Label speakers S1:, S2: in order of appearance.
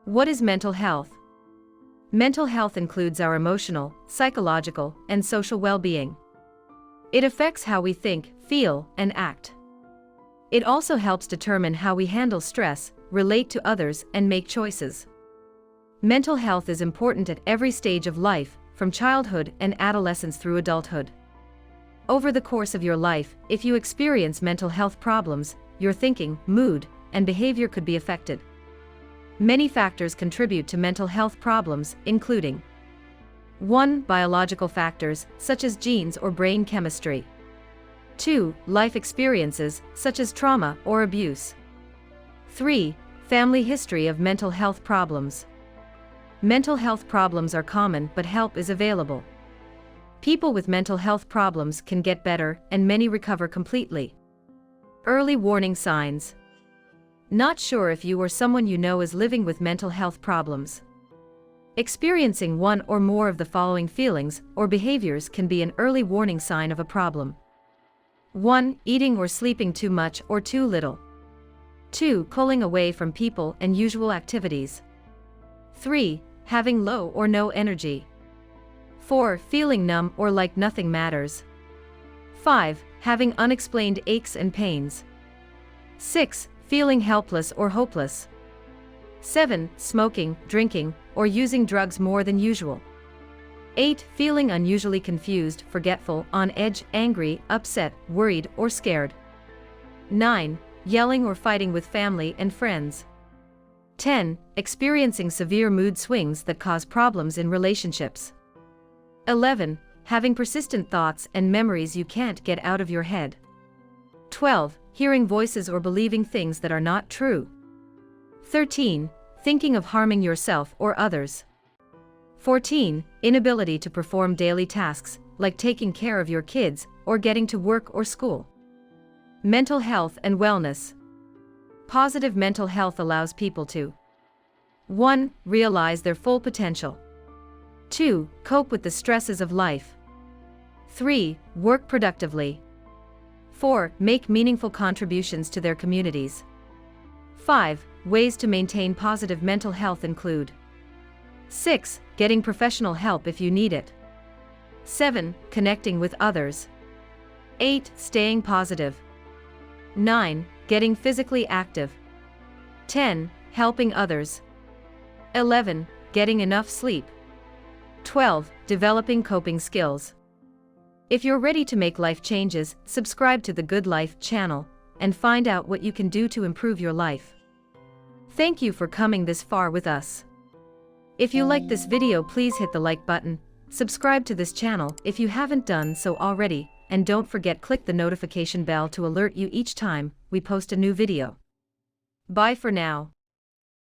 S1: What is mental health? Mental health includes our emotional, psychological, and social well-being. It affects how we think, feel, and act. It also helps determine how we handle stress, relate to others, and make choices. Mental health is important at every stage of life, from childhood and adolescence through adulthood. Over the course of your life, if you experience mental health problems, your thinking, mood, and behavior could be affected. Many factors contribute to mental health problems, including 1. Biological factors, such as genes or brain chemistry. 2. Life experiences, such as trauma or abuse. 3. Family history of mental health problems. Mental health problems are common, but help is available. People with mental health problems can get better, and many recover completely. Early warning signs. Not sure if you or someone you know is living with mental health problems. Experiencing one or more of the following feelings or behaviors can be an early warning sign of a problem. 1. Eating or sleeping too much or too little. 2. Pulling away from people and usual activities. 3. Having low or no energy. 4. Feeling numb or like nothing matters. 5. Having unexplained aches and pains. 6. Feeling helpless or hopeless. 7. Smoking, drinking, or using drugs more than usual. 8. Feeling unusually confused, forgetful, on edge, angry, upset, worried, or scared. 9. Yelling or fighting with family and friends. 10. Experiencing severe mood swings that cause problems in relationships. 11. Having persistent thoughts and memories you can't get out of your head. 12. Hearing voices or believing things that are not true. 13. Thinking of harming yourself or others. 14. Inability to perform daily tasks, like taking care of your kids or getting to work or school. Mental health and wellness. Positive mental health allows people to 1. Realize their full potential. 2. Cope with the stresses of life. 3. Work productively. 4. Make meaningful contributions to their communities. 5. Ways to maintain positive mental health include 6. Getting professional help if you need it. 7. Connecting with others. 8. Staying positive. 9. Getting physically active. 10. Helping others. 11. Getting enough sleep. 12. Developing coping skills. If you're ready to make life changes, subscribe to the Good Life channel and find out what you can do to improve your life. Thank you for coming this far with us. If you like this video, please hit the like button, subscribe to this channel if you haven't done so already, and don't forget click the notification bell to alert you each time we post a new video. Bye for now.